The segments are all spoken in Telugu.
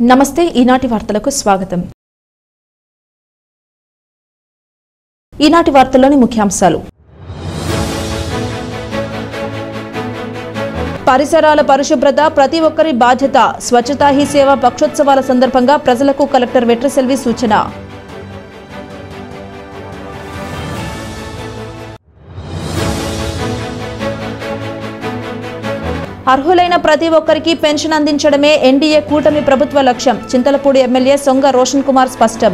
నమస్తే ఈనాటి వార్తలకు స్వాగతం. ఈనాటి వార్తల్లోని ముఖ్యాంశాలు. పరిసరాల పరిశుభ్రత ప్రతి ఒక్కరి బాధ్యత. స్వచ్ఛతా హీ సేవ పక్షోత్సవాల సందర్భంగా ప్రజలకు కలెక్టర్ వెట్రిసెల్వి సూచన. అర్హులైన ప్రతి ఒక్కరికి పెన్షన్ అందించడమే ఎన్డీఏ కూటమి ప్రభుత్వ లక్ష్యం. చింతలపూడి ఎమ్మెల్యే సొంగ రోషన్ కుమార్ స్పష్టం.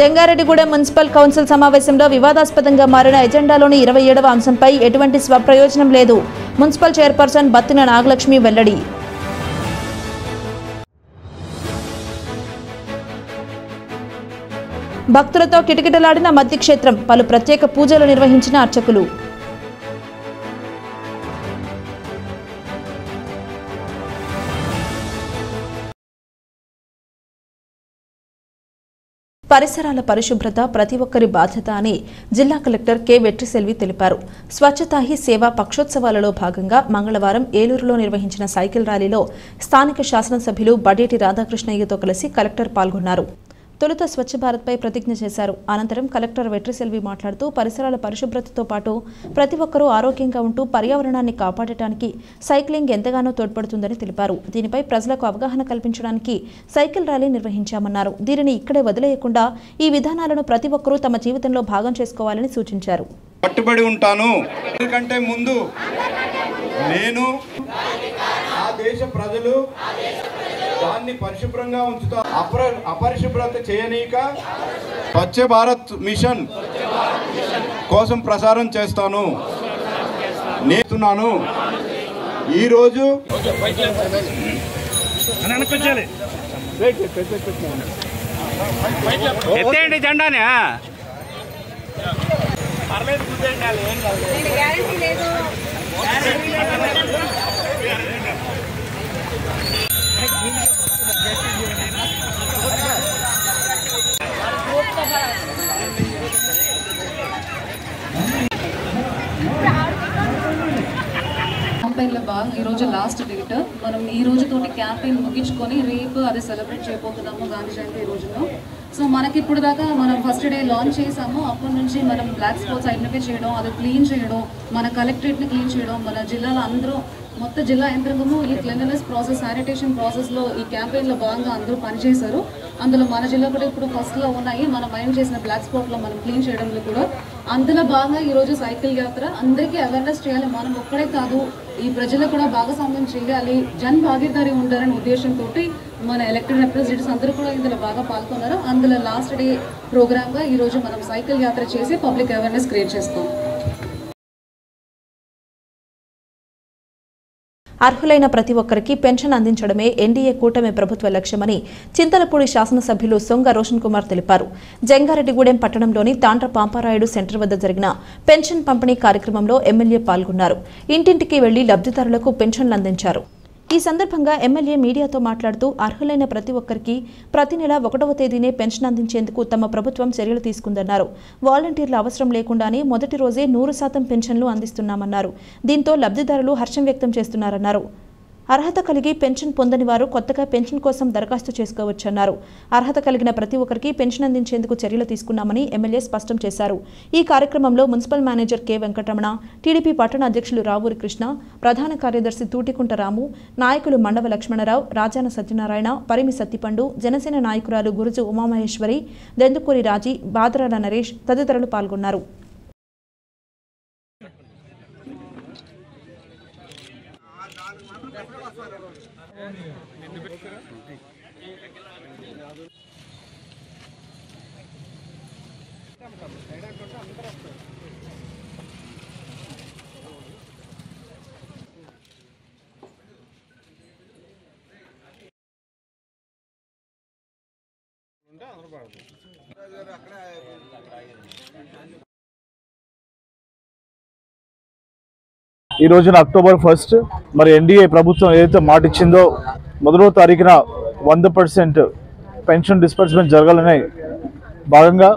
జంగారెడ్డిగూడెం మున్సిపల్ కౌన్సిల్ సమావేశంలో వివాదాస్పదంగా మారిన ఎజెండాలోని 27వ అంశంపై ఎటువంటి స్వప్రయోజనం లేదు. మున్సిపల్ చైర్పర్సన్ బత్తిన నాగలక్ష్మి వెల్లడి. భక్తులతో కిటకిటలాడిన మద్ది క్షేత్రం. పలు ప్రత్యేక పూజలు నిర్వహించిన అర్చకులు. పరిసరాల పరిశుభ్రత ప్రతి ఒక్కరి బాధ్యత అని జిల్లా కలెక్టర్ కె వెట్రిసెల్వి తెలిపారు. స్వచ్ఛతా హీ సేవ పక్షోత్సవాలలో భాగంగా మంగళవారం ఏలూరులో నిర్వహించిన సైకిల్ ర్యాలీలో స్థానిక శాసనసభ్యులు బడేటి రాధాకృష్ణయ్యతో కలిసి కలెక్టర్ పాల్గొన్నారు. తొలుత స్వచ్ఛ భారత్పై ప్రతిజ్ఞ చేశారు. అనంతరం కలెక్టర్ వెట్రిసెల్వి మాట్లాడుతూ పరిసరాల పరిశుభ్రతతో పాటు ప్రతి ఒక్కరూ ఆరోగ్యంగా ఉంటూ పర్యావరణాన్ని కాపాడటానికి సైక్లింగ్ ఎంతగానో తోడ్పడుతుందని తెలిపారు. దీనిపై ప్రజలకు అవగాహన కల్పించడానికి సైకిల్ ర్యాలీ నిర్వహించామన్నారు. దీనిని ఇక్కడే వదిలేయకుండా ఈ విధానాలను ప్రతి ఒక్కరూ తమ జీవితంలో భాగం చేసుకోవాలని సూచించారు. కట్టుబడి ఉంటాను. ఎందుకంటే ముందు నేను ఆ దేశ ప్రజలు దాన్ని పరిశుభ్రంగా ఉంచుతా, అపరిశుభ్రత చేయనీక స్వచ్ఛ భారత్ మిషన్ కోసం ప్రసారం చేస్తాను. నేస్తున్నాను. ఈరోజు ఎత్తేయండి జెండానే. క్యాంపెయిన్లో భాగంగా ఈరోజు లాస్ట్ డేట్. మనం ఈ రోజుతోటి క్యాంపెయిన్ ముగించుకొని రేపు అది సెలబ్రేట్ చేయబోతున్నాము గాంధీ జయంతి రోజులో. సో మనకి ఇప్పుడు దాకా మనం ఫస్ట్ డే లాంచ్ చేసాము. అప్పటి నుంచి మనం బ్లాక్ స్పాట్స్ ఐడెంటిఫై చేయడం, అది క్లీన్ చేయడం, మన కలెక్టరేట్ని క్లీన్ చేయడం, మన జిల్లాలో అందరూ మొత్తం జిల్లా యంత్రాంగము ఈ క్లీన్లీనెస్ ప్రాసెస్, శానిటేషన్ ప్రాసెస్లో ఈ క్యాంపెయిన్లో భాగంగా అందరూ పనిచేశారు. అందులో మన జిల్లా కూడా ఇప్పుడు ఫస్ట్లో ఉన్నాయి. మనం మైండ్ చేసిన బ్లాక్ స్పాట్లో మనం క్లీన్ చేయడంలో కూడా అందులో భాగంగా ఈరోజు సైకిల్ యాత్ర అందరికీ అవేర్నెస్ చేయాలి. మనం ఒక్కడే కాదు, ఈ ప్రజలకు కూడా భాగస్వామ్యం చేయాలి, జన్ భాగీదారీ ఉండాలనే ఉద్దేశంతో మన ఎలక్టెడ్ రిప్రజెంటేటివ్స్ అందరూ కూడా ఇందులో బాగా పాల్గొన్నారు. అందులో లాస్ట్ డే ప్రోగ్రామ్గా ఈరోజు మనం సైకిల్ యాత్ర చేసి పబ్లిక్ అవేర్నెస్ క్రియేట్ చేస్తాం. అర్హులైన ప్రతి ఒక్కరికి పెన్షన్ అందించడమే ఎన్డీఏ కూటమి ప్రభుత్వ లక్ష్యమని చింతలపూడి శాసనసభ్యులు సొంగ రోషన్ కుమార్ తెలిపారు. జంగారెడ్డిగూడెం పట్టణంలోని తాండ్ర పాంపారాయుడు సెంటర్ వద్ద జరిగిన పెన్షన్ పంపిణీ కార్యక్రమంలో ఎమ్మెల్యే పాల్గొన్నారు. ఇంటింటికి వెళ్లి లబ్ధిదారులకు పెన్షన్లు అందించారు. ఈ సందర్భంగా ఎమ్మెల్యే మీడియాతో మాట్లాడుతూ అర్హులైన ప్రతి ఒక్కరికి ప్రతి నెల 1వ తేదీనే పెన్షన్ అందించేందుకు తమ ప్రభుత్వం చర్యలు తీసుకుందన్నారు. వాలంటీర్ల అవసరం లేకుండానే మొదటి రోజే 100% పెన్షన్లు అందిస్తున్నామన్నారు. దీంతో లబ్ధిదారులు హర్షం వ్యక్తం చేస్తున్నారన్నారు. అర్హత కలిగి పెన్షన్ పొందని వారు కొత్తగా పెన్షన్ కోసం దరఖాస్తు చేసుకోవచ్చన్నారు. అర్హత కలిగిన ప్రతి ఒక్కరికి పెన్షన్ అందించేందుకు చర్యలు తీసుకున్నామని ఎమ్మెల్యే స్పష్టం చేశారు. ఈ కార్యక్రమంలో municipal manager K Venkataramana, TDP పట్టణ అధ్యక్షులు రావూరి కృష్ణ, ప్రధాన కార్యదర్శి తూటికుంట రాము, నాయకులు మండవ లక్ష్మణరావు, రాజాన సత్యనారాయణ, పరిమి సత్తిపండు, జనసేన నాయకురాలు గురుజు ఉమామహేశ్వరి, దెందుకూరి రాజీ, బాదరాల నరేష్ తదితరులు పాల్గొన్నారు. ఈ రోజున అక్టోబర్ 1 మరి ఎన్డీఏ ప్రభుత్వం ఏదైతే మాట ఇచ్చిందో 1వ తారీఖున 100% పెన్షన్ డిస్బర్స్మెంట్ జరగాలనే భాగంగా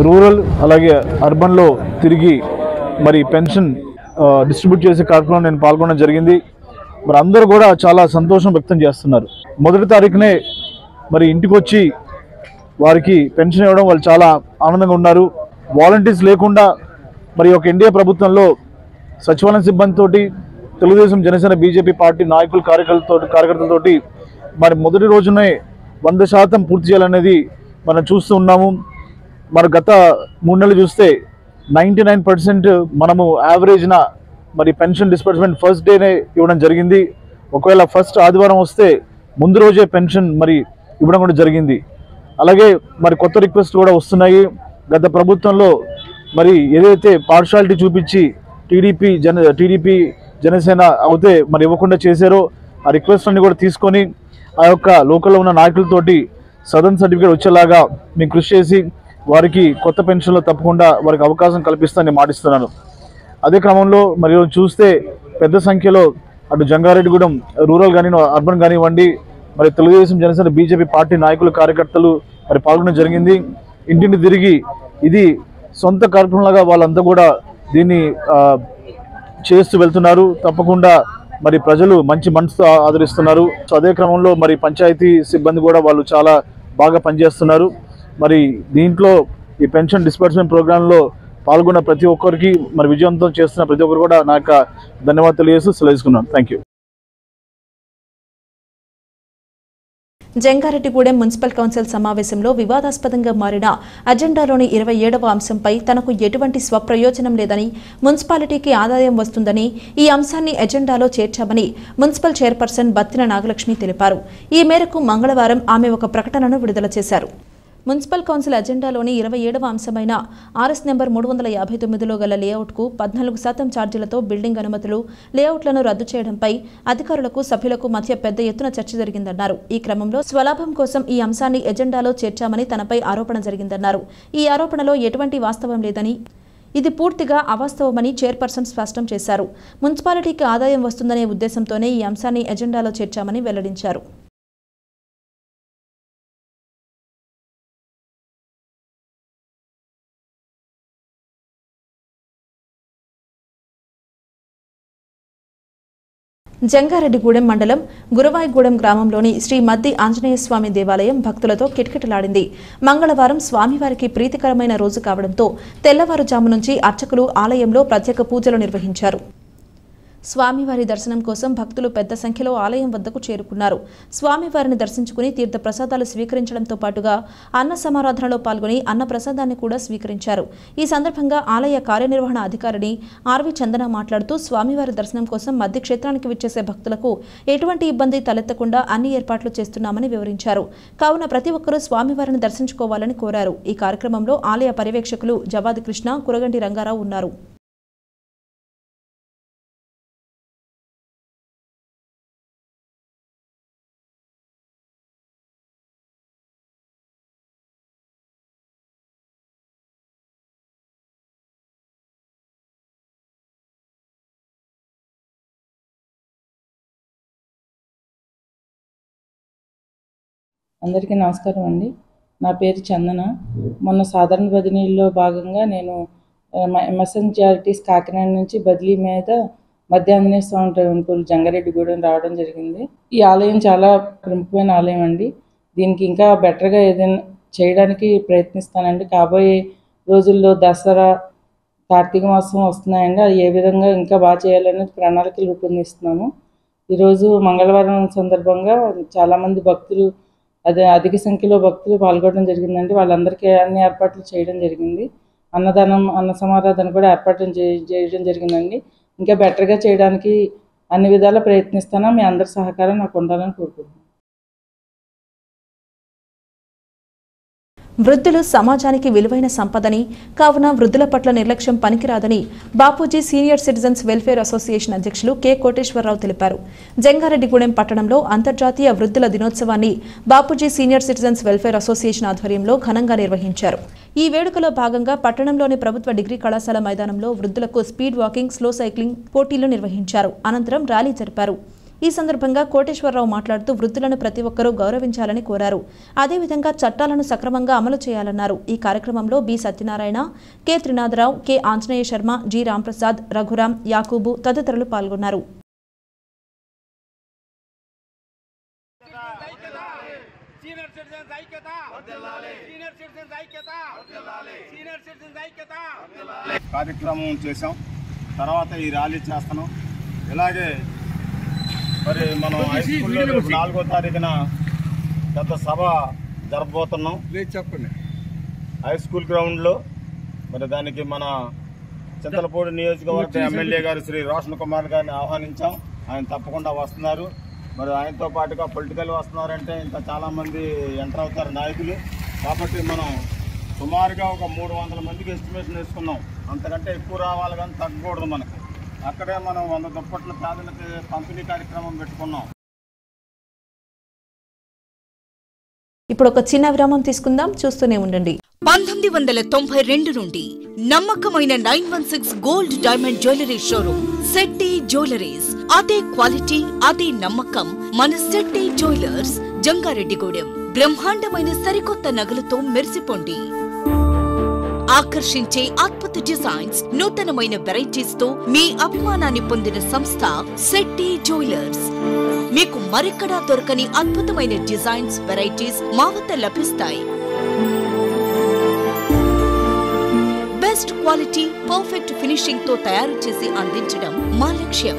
రూరల్ అలాగే అర్బన్లో తిరిగి మరి పెన్షన్ డిస్ట్రిబ్యూట్ చేసే కార్యక్రమం నేను పాల్గొనడం జరిగింది. మరి అందరూ కూడా చాలా సంతోషం వ్యక్తం చేస్తున్నారు. 1వ తారీఖునే మరి ఇంటికి వచ్చి వారికి పెన్షన్ ఇవ్వడం వాళ్ళు చాలా ఆనందంగా ఉన్నారు. వాలంటీర్స్ లేకుండా మరి ఒక ఎన్డీఏ ప్రభుత్వంలో సచివాలయం సిబ్బందితోటి తెలుగుదేశం, జనసేన, బీజేపీ పార్టీ నాయకులు, కార్యకర్తలతోటి మరి మొదటి రోజునే 100% పూర్తి చేయాలనేది మనం చూస్తూ ఉన్నాము. మరి గత 3 నెలలు చూస్తే 99% మనము యావరేజ్న మరి పెన్షన్ డిస్బర్స్మెంట్ ఫస్ట్ డేనే ఇవ్వడం జరిగింది. ఒకవేళ ఫస్ట్ ఆదివారం వస్తే ముందు రోజే పెన్షన్ మరి ఇవ్వడం కూడా జరిగింది. అలాగే మరి కొత్త రిక్వెస్ట్ కూడా వస్తున్నాయి. గత ప్రభుత్వంలో మరి ఏదైతే పార్షాలిటీ చూపించి టీడీపీ జనసేన అవుతే మరి ఇవ్వకుండా చేశారో ఆ రిక్వెస్ట్ అన్ని కూడా తీసుకొని ఆ యొక్క లోకల్లో ఉన్న నాయకులతోటి సదన్ సర్టిఫికేట్ వచ్చేలాగా మేము కృషి చేసి వారికి కొత్త పెన్షన్లో తప్పకుండా వారికి అవకాశం కల్పిస్తానని మాటిస్తున్నాను. అదే క్రమంలో మరి చూస్తే పెద్ద సంఖ్యలో అటు జంగారెడ్డిగూడెం రూరల్ కానీ అర్బన్ కానివ్వండి మరి తెలుగుదేశం, జనసేన, బీజేపీ పార్టీ నాయకులు, కార్యకర్తలు మరి పాల్గొనడం జరిగింది. ఇంటిని తిరిగి ఇది సొంత కార్యక్రమంలాగా వాళ్ళంతా కూడా దీన్ని చేస్తూ వెళ్తున్నారు. తప్పకుండా మరి ప్రజలు మంచి మనసుతో ఆదరిస్తున్నారు. సో అదే క్రమంలో మరి పంచాయతీ సిబ్బంది కూడా వాళ్ళు చాలా బాగా పనిచేస్తున్నారు. మరి దీంట్లో ఈ పెన్షన్ డిస్బర్స్మెంట్ ప్రోగ్రాంలో పాల్గొన్న ప్రతి ఒక్కరికి మరి విజయవంతం చేస్తున్న ప్రతి ఒక్కరు కూడా నా యొక్క ధన్యవాదాలు తెలియజేస్తూ సెలవుకున్నాను. Thank you. Jangareddygudem municipal council సమావేశంలో వివాదాస్పదంగా మారిన అజెండాలోని 27వ అంశంపై తనకు ఎటువంటి స్వప్రయోజనం లేదని, మున్సిపాలిటీకి ఆదాయం వస్తుందని ఈ అంశాన్ని ఎజెండాలో చేర్చామని మున్సిపల్ చైర్పర్సన్ బత్తిన నాగలక్ష్మి తెలిపారు. ఈ మేరకు మంగళవారం ఆమె ఒక ప్రకటనను విడుదల చేశారు. మున్సిపల్ కౌన్సిల్ అజెండాలోని 27వ అంశమైన ఆర్ఎస్ నెంబర్ 359లో గల లేఅవుట్కు 14% ఛార్జీలతో బిల్డింగ్ అనుమతులు, లేఅవుట్లను రద్దు చేయడంపై అధికారులకు, సభ్యులకు మధ్య పెద్ద ఎత్తున చర్చ జరిగిందన్నారు. ఈ క్రమంలో స్వలాభం కోసం ఈ అంశాన్ని ఎజెండాలో చేర్చామని తనపై ఆరోపణ జరిగిందన్నారు. ఈ ఆరోపణలో ఎటువంటి వాస్తవం లేదని, ఇది పూర్తిగా అవాస్తవమని చైర్పర్సన్ స్పష్టం చేశారు. మున్సిపాలిటీకి ఆదాయం వస్తుందనే ఉద్దేశంతోనే ఈ అంశాన్ని ఎజెండాలో చేర్చామని వెల్లడించారు. జంగారెడ్డిగూడెం మండలం గురవాయిగూడెం గ్రామంలోని శ్రీ మద్ది ఆంజనేయ స్వామి దేవాలయం భక్తులతో కిటకిటలాడింది. మంగళవారం స్వామివారికి ప్రీతికరమైన రోజు కావడంతో తెల్లవారుజాము నుంచి అర్చకులు ఆలయంలో ప్రత్యేక పూజలు నిర్వహించారు. స్వామివారి దర్శనం కోసం భక్తులు పెద్ద సంఖ్యలో ఆలయం వద్దకు చేరుకున్నారు. స్వామివారిని దర్శించుకుని తీర్థ ప్రసాదాలు స్వీకరించడంతో పాటుగా అన్న సమారాధనలో పాల్గొని అన్న ప్రసాదాన్ని కూడా స్వీకరించారు. ఈ సందర్భంగా ఆలయ కార్యనిర్వహణ అధికారిని ఆర్వి చందన మాట్లాడుతూ స్వామివారి దర్శనం కోసం మధ్య క్షేత్రానికి విచ్చేసే భక్తులకు ఎటువంటి ఇబ్బంది తలెత్తకుండా అన్ని ఏర్పాట్లు చేస్తున్నామని వివరించారు. కావున ప్రతి ఒక్కరూ స్వామివారిని దర్శించుకోవాలని కోరారు. ఈ కార్యక్రమంలో ఆలయ పర్యవేక్షకులు జవాది కృష్ణ, కురగంటి రంగారావు ఉన్నారు. అందరికీ నమస్కారం అండి. నా పేరు చందన. మొన్న సాధారణ బదిలీలో భాగంగా నేను ఎంఎస్ఎన్ చారిటీస్ కాకినాడ నుంచి బదిలీ మీద మద్ది ఆంజనేయ స్వామి టెంపుల్ జంగారెడ్డిగూడెం రావడం జరిగింది. ఈ ఆలయం చాలా ప్రముఖమైన ఆలయం అండి. దీనికి ఇంకా బెటర్గా ఏదైనా చేయడానికి ప్రయత్నిస్తానండి. కాబోయే రోజుల్లో దసరా, కార్తీక మాసం వస్తున్నాయండి. అది ఏ విధంగా ఇంకా బాగా చేయాలనేది ప్రణాళికలు రూపొందిస్తున్నాము. ఈరోజు మంగళవారం సందర్భంగా చాలామంది భక్తులు, అధిక సంఖ్యలో భక్తులు పాల్గొనడం జరిగిందండి. వాళ్ళందరికీ అన్ని ఏర్పాట్లు చేయడం జరిగింది. అన్నదానం, అన్న సమారాధన కూడా ఏర్పాటు చేయడం జరిగిందండి. ఇంకా బెటర్గా చేయడానికి అన్ని విధాలా ప్రయత్నిస్తాను. మీ అందరి సహకారం నాకు ఉండాలని కోరుకుంటున్నాను. వృద్ధులు సమాజానికి విలువైన సంపదని, కావున వృద్ధుల పట్ల నిర్లక్ష్యం పనికిరాదని Bapuji senior citizens welfare association అధ్యక్షులు కె కోటేశ్వరరావు తెలిపారు. జంగారెడ్డిగూడెం పట్టణంలో అంతర్జాతీయ వృద్ధుల దినోత్సవాన్ని Bapuji senior citizens welfare association ఆధ్వర్యంలో ఘనంగా నిర్వహించారు. ఈ వేడుకలో భాగంగా పట్టణంలోని ప్రభుత్వ డిగ్రీ కళాశాల మైదానంలో వృద్ధులకు స్పీడ్ వాకింగ్, స్లో సైక్లింగ్ పోటీలు నిర్వహించారు. అనంతరం ర్యాలీ జరిపారు. ఈ సందర్భంగా కోటేశ్వరరావు మాట్లాడుతూ వృద్ధులను ప్రతి ఒక్కరూ గౌరవించాలని కోరారు. అదేవిధంగా చట్టాలను సక్రమంగా అమలు చేయాలన్నారు. ఈ కార్యక్రమంలో B Satyanarayana, K Trinatharao, K Anjaneya Sharma, G Ramprasad, Raghuram, Yakub తదితరులు పాల్గొన్నారు. కార్యక్రమం చేసాం. తర్వాత ఈ ర్యాలీ చేస్తున్నాం. ఇలాగే మరి మనం హై స్కూల్లో 4వ తారీఖున పెద్ద సభ జరపబోతున్నాం. చెప్పండి. హై స్కూల్ గ్రౌండ్లో మరి దానికి మన చింతలపూడి నియోజకవర్గ ఎమ్మెల్యే గారు శ్రీ రోషన్ కుమార్ గారిని ఆహ్వానించాం. ఆయన తప్పకుండా వస్తున్నారు. మరి ఆయనతో పాటుగా పొలిటికల్ వస్తున్నారంటే ఇంకా చాలామంది ఎంటర్ అవుతారు నాయకులు. కాబట్టి మనం సుమారుగా ఒక 300 మందికి ఎస్టిమేషన్ వేసుకున్నాం. అంతకంటే ఎక్కువ రావాలి కానీ తగ్గకూడదు మనకి. అక్కడే మనం 100 దుప్పట్ల పేదలకి పంపిణీ కార్యక్రమం పెట్టుకున్నాం. ఇప్పుడు ఒక చిన్న విరామం తీసుకుందాం. చూస్తూనే ఉండండి. 1992 నుండి నమ్మకమైన 916 gold diamond jewellery showroom Shetty jewelleries. అదే క్వాలిటీ, అదే నమ్మకం మన శెట్టి జ్యువెలర్స్, జంగారెడ్డిగూడెం. బ్రహ్మాండమైన సరికొత్త నగలతో మెరిసిపోండి. ఆకర్షించే అద్భుత డిజైన్స్, నూతనమైన వెరైటీస్ తో మీ అభిమానాన్ని పొందిన సంస్థ శెట్టి జ్యువెలర్స్. మీకు మరెక్కడా దొరకని అద్భుతమైన డిజైన్స్, వెరైటీస్ మా వద్ద లభిస్తాయి. బెస్ట్ క్వాలిటీ, పర్ఫెక్ట్ ఫినిషింగ్ తో తయారు చేసి అందించడం మా లక్ష్యం.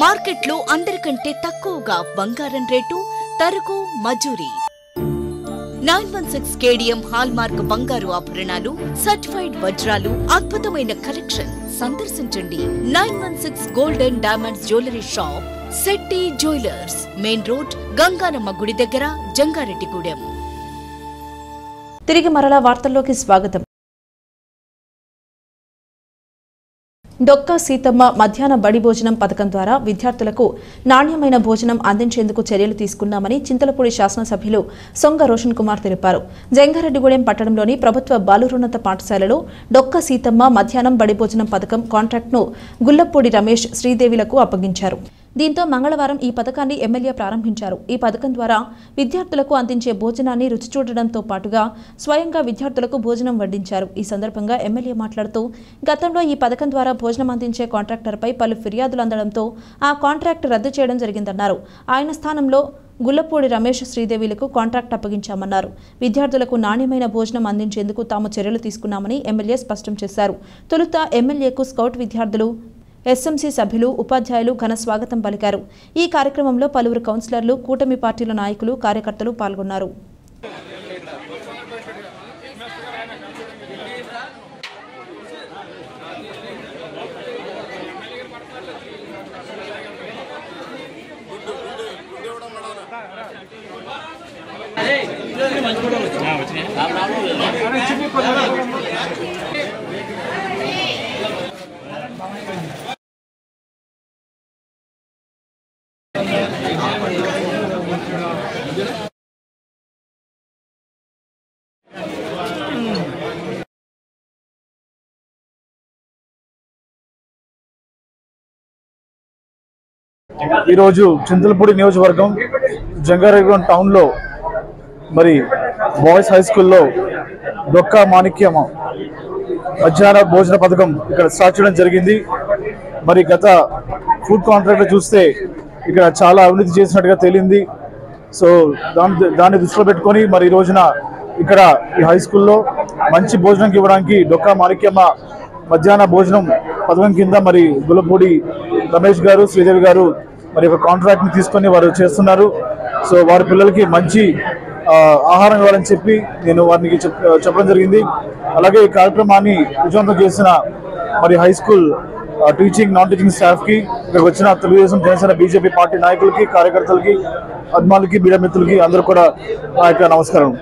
మార్కెట్లో అందరికంటే తక్కువగా బంగారం రేటు, తరుగు, మజూరీ. 916 కేడిఎం హాల్మార్క్ బంగారు ఆభరణాలు, సర్టిఫైడ్ వజ్రాలు, అద్భుతమైన కలెక్షన్. సందర్శించండి 916 golden diamonds jewellery shop, Shetty jewellers, main road, Ganganamma గుడి దగ్గర, జంగారెడ్డిగూడెం. తిరిగి మరలా వార్తల్లోకి స్వాగతం. డొక్కా సీతమ్మ మధ్యాహ్న బడి భోజనం పథకం ద్వారా విద్యార్థులకు నాణ్యమైన భోజనం అందించేందుకు చర్యలు తీసుకున్నామని చింతలపూడి శాసనసభ్యులు సొంగ రోషన్ కుమార్ తెలిపారు. జంగారెడ్డిగూడెం పట్టణంలోని ప్రభుత్వ బాలురోన్నత పాఠశాలలో డొక్కా సీతమ్మ మధ్యాహ్నం బడి భోజనం పథకం కాంట్రాక్ట్ను గుల్లపూడి రమేష్, శ్రీదేవిలకు అప్పగించారు. దీంతో మంగళవారం ఈ పథకాన్ని ఎమ్మెల్యే ప్రారంభించారు. ఈ పథకం ద్వారా విద్యార్థులకు అందించే భోజనాన్ని రుచి చూడడంతో పాటుగా స్వయంగా విద్యార్థులకు భోజనం వడ్డించారు. ఈ సందర్భంగా ఎమ్మెల్యే మాట్లాడుతూ గతంలో ఈ పథకం ద్వారా భోజనం అందించే కాంట్రాక్టర్పై పలు ఫిర్యాదులు అందడంతో ఆ కాంట్రాక్ట్ రద్దు చేయడం జరిగిందన్నారు. ఆయన స్థానంలో గుల్లపూడి రమేష్, శ్రీదేవిలకు కాంట్రాక్ట్ అప్పగించామన్నారు. విద్యార్థులకు నాణ్యమైన భోజనం అందించేందుకు తాము చర్యలు తీసుకున్నామని ఎమ్మెల్యే స్పష్టం చేశారు. తొలుత ఎమ్మెల్యేకు స్కౌట్ విద్యార్థులు, ఎస్ఎంసీ సభ్యులు, ఉపాధ్యాయులు ఘన స్వాగతం పలికారు. ఈ కార్యక్రమంలో పలువురు కౌన్సిలర్లు, కూటమి పార్టీల నాయకులు, కార్యకర్తలు పాల్గొన్నారు. ఈరోజు చింతలపూడి నియోజకవర్గం జంగారెడ్డిగూడెం టౌన్లో మరి బాయ్స్ హై స్కూల్లో డొక్కా మాణిక్యమ మధ్యాహ్న భోజన పథకం ఇక్కడ స్టార్ట్ చేయడం జరిగింది. మరి గత ఫుడ్ కాంట్రాక్ట్ చూస్తే ఇక్కడ చాలా అవినీతి చేసినట్టుగా తేలింది. సో దాన్ని దృష్టిలో పెట్టుకొని మరి ఈ రోజున ఇక్కడ ఈ హై స్కూల్లో మంచి భోజనం ఇవ్వడానికి డొక్కా మాణిక్యమ మధ్యాహ్న భోజనం పథకం కింద మరి గుల్లపూడి రమేష్ గారు, శ్రీదేవి గారు మరి ఒక కాంట్రాక్ట్ని తీసుకొని వారు చేస్తున్నారు. సో వారి పిల్లలకి మంచి ఆహారం ఇవ్వాలని చెప్పి నేను వారికి చెప్పడం జరిగింది. అలాగే ఈ కార్యక్రమాన్ని విజయవంతం చేసిన మరి high school teaching, non teaching స్టాఫ్కి, ఇక్కడికి వచ్చిన తెలుగుదేశం, జనసేన, బీజేపీ పార్టీ నాయకులకి, కార్యకర్తలకి, అభిమానులకి, మీడియా మిత్రులకి అందరూ కూడా నా యొక్క నమస్కారం.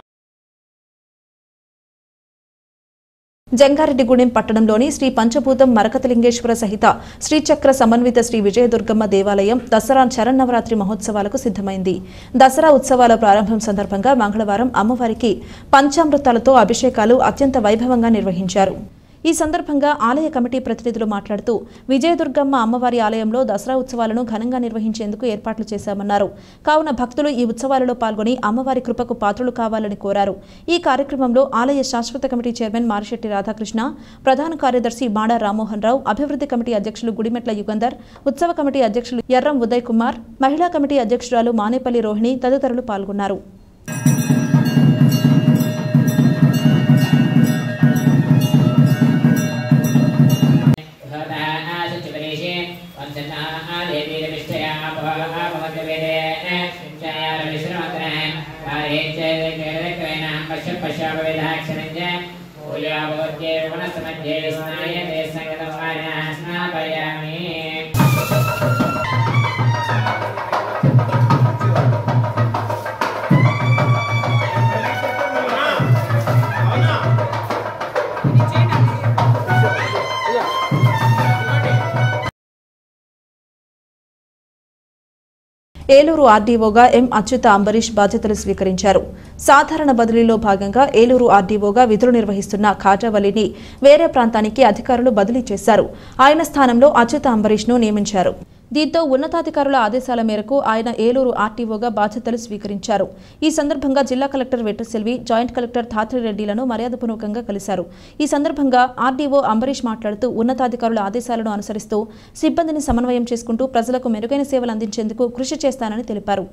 జంగారెడ్డిగూడెం పట్టణంలోని శ్రీ పంచభూతం మరకతలింగేశ్వర సహిత శ్రీచక్ర సమన్విత శ్రీ విజయదుర్గమ్మ దేవాలయం దసరా శరన్నవరాత్రి మహోత్సవాలకు సిద్ధమైంది. దసరా ఉత్సవాల ప్రారంభం సందర్భంగా మంగళవారం అమ్మవారికి పంచామృతాలతో అభిషేకాలు అత్యంత వైభవంగా నిర్వహించారు. ఈ సందర్భంగా ఆలయ కమిటీ ప్రతినిధులు మాట్లాడుతూ విజయదుర్గమ్మ అమ్మవారి ఆలయంలో దసరా ఉత్సవాలను ఘనంగా నిర్వహించేందుకు ఏర్పాట్లు చేశామన్నారు. కావున భక్తులు ఈ ఉత్సవాలలో పాల్గొని అమ్మవారి కృపకు పాత్రులు కావాలని కోరారు. ఈ కార్యక్రమంలో ఆలయ శాశ్వత కమిటీ చైర్మన్ మారిశెట్టి రాధాకృష్ణ, ప్రధాన కార్యదర్శి మాడా రామ్మోహన్ రావు, అభివృద్ధి కమిటీ అధ్యక్షులు గుడిమెట్ల యుగంధర్, ఉత్సవ కమిటీ అధ్యక్షులు ఎర్రం ఉదయ్ కుమార్, మహిళా కమిటీ అధ్యక్షురాలు మానేపల్లి రోహిణి తదితరులు పాల్గొన్నారు. ఏలూరు ఆర్డీఓగా ఎం అచ్యుత అంబరీష్ బాధ్యతలు స్వీకరించారు. సాధారణ బదిలీలో భాగంగా ఏలూరు ఆర్డీఓగా విధులు నిర్వహిస్తున్న ఖాజావలిని వేరే ప్రాంతానికి అధికారులు బదిలీ చేశారు. ఆయన స్థానంలో అచ్యుత అంబరీష్ను నియమించారు. దీంతో ఉన్నతాధికారుల ఆదేశాల మేరకు ఆయన ఏలూరు ఆర్టీఓగా బాధ్యతలు స్వీకరించారు. ఈ సందర్భంగా జిల్లా కలెక్టర్ వెట్రిసెల్వి, జాయింట్ కలెక్టర్ ధాత్రిరెడ్డిలను మర్యాదపూర్వకంగా కలిశారు. ఈ సందర్భంగా ఆర్డీఓ అంబరీష్ మాట్లాడుతూ ఉన్నతాధికారుల ఆదేశాలను అనుసరిస్తూ సిబ్బందిని సమన్వయం చేసుకుంటూ ప్రజలకు మెరుగైన సేవలు అందించేందుకు కృషి చేస్తానని తెలిపారు.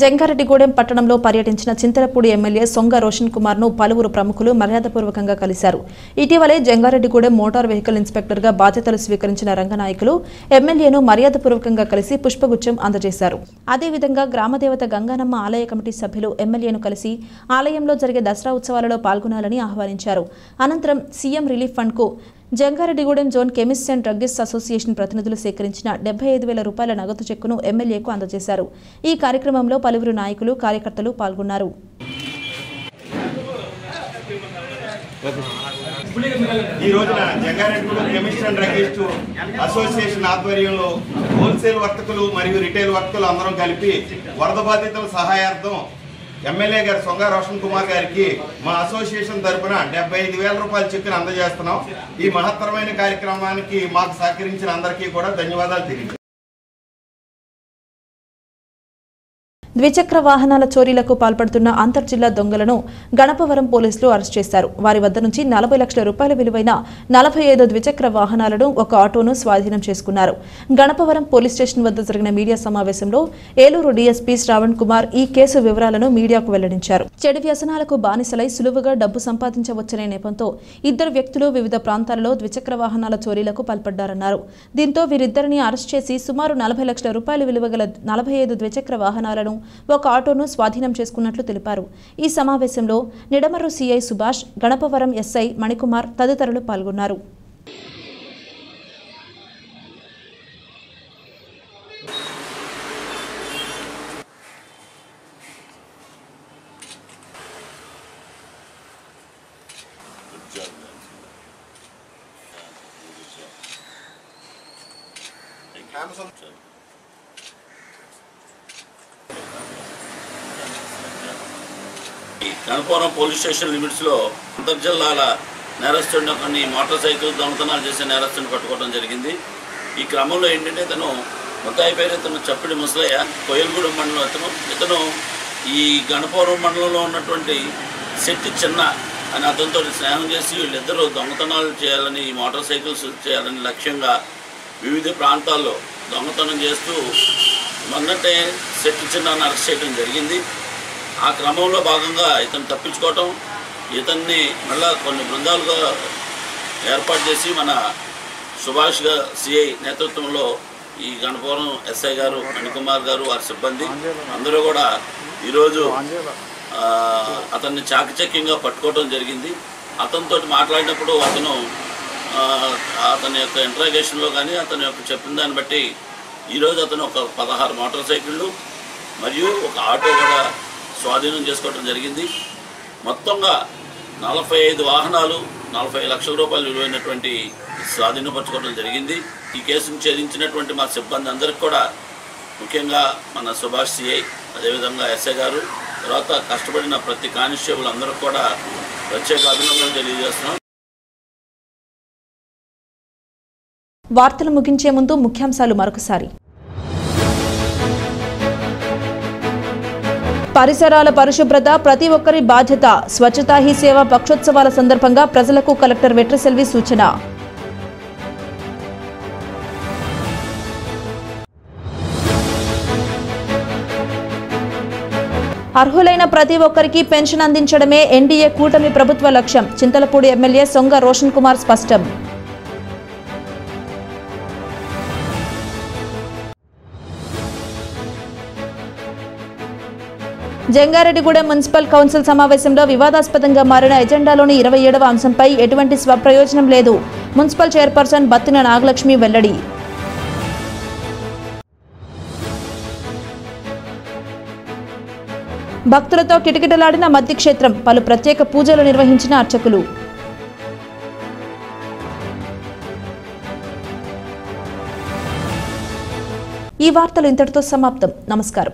జంగారెడ్డిగూడెం పట్టణంలో పర్యటించిన చింతలపూడి ఎమ్మెల్యే సొంగ రోషన్ కుమార్ ను పలువురు ప్రముఖులు మర్యాదపూర్వకంగా కలిశారు. ఇటీవలే జంగారెడ్డిగూడెం మోటార్ వెహికల్ ఇన్స్పెక్టర్గా బాధ్యతలు స్వీకరించిన రంగనాయకులు ఎమ్మెల్యేను మర్యాదపూర్వకంగా కలిసి పుష్పగుచ్చం అందజేశారు. అదేవిధంగా గ్రామదేవత గంగానమ్మ ఆలయ కమిటీ సభ్యులు ఎమ్మెల్యేను కలిసి ఆలయంలో జరిగే దసరా ఉత్సవాలలో పాల్గొనాలని ఆహ్వానించారు. అనంతరం సీఎం రిలీఫ్ ఫండ్ కు Jangareddygudem zone chemist and druggist association ప్రతినిధులు సేకరించిన 75,000 రూపాయల నగదు చెక్కును ఎమ్మెల్యేకు అందజేశారు. ఈ కార్యక్రమంలో పలువురు నాయకులు, కార్యకర్తలు పాల్గొన్నారు. ఈ రోజున Jangareddygudem chemist and druggist association ఆధ్వర్యంలో హోల్సేల్ వర్తకులు మరియు రిటైల్ వర్తకులు అందరం కలిపి వరద బాధితుల సహాయార్థం ఎమ్మెల్యే గారు సొంగ రోషన్ కుమార్ గారికి మా అసోసియేషన్ తరఫున 75,000 రూపాయల చెక్కును అందజేస్తున్నాం. ఈ మహత్తరమైన కార్యక్రమానికి మాకు సహకరించిన అందరికీ కూడా ధన్యవాదాలు తెలియజేస్తున్నాం. ద్విచక్ర వాహనాల చోరీలకు పాల్పడుతున్న అంతర్జిల్లా దొంగలను గణపవరం పోలీసులు అరెస్ట్ చేశారు. వారి వద్ద నుంచి 40 లక్షల రూపాయల విలువైన 45 ద్విచక్ర వాహనాలను, ఒక ఆటోను స్వాధీనం చేసుకున్నారు. గణపవరం పోలీస్ స్టేషన్ వద్ద జరిగిన మీడియా సమావేశంలో ఏలూరు డీఎస్పీ శ్రావణ్ కుమార్ ఈ కేసు వివరాలను మీడియాకు వెల్లడించారు. చెడు వ్యసనాలకు బానిసలై సులువుగా డబ్బు సంపాదించవచ్చనే నెపంతో ఇద్దరు వ్యక్తులు వివిధ ప్రాంతాలలో ద్విచక్ర వాహనాల చోరీలకు పాల్పడ్డారన్నారు. దీంతో వీరిద్దరిని అరెస్ట్ చేసి సుమారు 40 లక్షల రూపాయల విలువగల 45 ద్విచక్ర వాహనాలను, ఒక ఆటోను స్వాధీనం చేసుకున్నట్లు తెలిపారు. ఈ సమావేశంలో నిడమర్రు సీఐ సుభాష్, గణపవరం ఎస్ఐ మణికుమార్ తదితరులు పాల్గొన్నారు. గణపవరం పోలీస్ స్టేషన్ లిమిట్స్లో అంతర్జిల్లాల నేరస్తుడిని కొన్ని మోటార్ సైకిల్ దొంగతనాలు చేసే నేరస్తుడిని పట్టుకోవడం జరిగింది. ఈ క్రమంలో ఏంటంటే ఇతను ముద్దాయి పేరు ఇతను చప్పిడి ముసలయ్య, కోయలగూడెం మండలం ఇతను ఈ గణపవరం మండలంలో ఉన్నటువంటి శెట్టి చిన్న అని అతనితో స్నేహం చేసి వీళ్ళిద్దరూ దొంగతనాలు చేయాలని, మోటార్ సైకిల్స్ చేయాలని లక్ష్యంగా వివిధ ప్రాంతాల్లో దొంగతనం చేస్తూ మొన్నటే శెట్టి చిన్నాన్ని అరెస్ట్ చేయడం జరిగింది. ఆ క్రమంలో భాగంగా ఇతను తప్పించుకోవటం, ఇతన్ని మళ్ళా కొన్ని బృందాలుగా ఏర్పాటు చేసి మన సుభాష్ సిఐ నేతృత్వంలో ఈ గణపవరం ఎస్ఐ గారు, మణికుమార్ గారు, వారి సిబ్బంది అందరూ కూడా ఈరోజు అతన్ని చాకచక్యంగా పట్టుకోవడం జరిగింది. అతనితో మాట్లాడినప్పుడు అతను అతని యొక్క ఇంట్రాగేషన్లో కానీ అతని యొక్క చెప్పిన దాన్ని బట్టి ఈరోజు అతను ఒక 16 మోటార్ సైకిళ్ళు మరియు ఒక ఆటో కూడా స్వాధీనం చేసుకోవడం జరిగింది. మొత్తంగా 45 వాహనాలు 40 లక్షల రూపాయలు విలువైనటువంటి స్వాధీనపరచుకోవడం జరిగింది. ఈ కేసును ఛేదించినటువంటి మా సిబ్బంది అందరికీ కూడా, ముఖ్యంగా మన సుభాష్ సిఐ, అదేవిధంగా ఎస్ఐ గారు, తర్వాత కష్టపడిన ప్రతి కానిస్టేబుల్ అందరూ కూడా ప్రత్యేక అభినందనలు తెలియజేస్తున్నాం. వార్తలు ముగించే ముందు ముఖ్యాంశాలు మరొకసారి. పరిసరాల పరిశుభ్రత ప్రతి ఒక్కరి బాధ్యత. స్వచ్ఛతా హీ సేవ పక్షోత్సవాల సందర్భంగా ప్రజలకు కలెక్టర్ వెట్రిసెల్వి సూచన. అర్హులైన ప్రతి ఒక్కరికి పెన్షన్ అందించడమే ఎన్డీఏ కూటమి ప్రభుత్వ లక్ష్యం. చింతలపూడి ఎమ్మెల్యే సొంగ రోషన్ కుమార్ స్పష్టం. జంగారెడ్డిగూడెం మున్సిపల్ కౌన్సిల్ సమావేశంలో వివాదాస్పదంగా మారిన ఎజెండాలోని 27వ అంశంపై ఎటువంటి స్వప్రయోజనం లేదు. మున్సిపల్ చైర్పర్సన్ బత్తిన నాగలక్ష్మి వెల్లడి. భక్తులతో కిటకిటలాడిన మద్దిక్షేత్రం. పలు ప్రత్యేక పూజలు నిర్వహించిన అర్చకులు. ఈ వార్తలు ఇంతటితో సమాప్తం. నమస్కారం.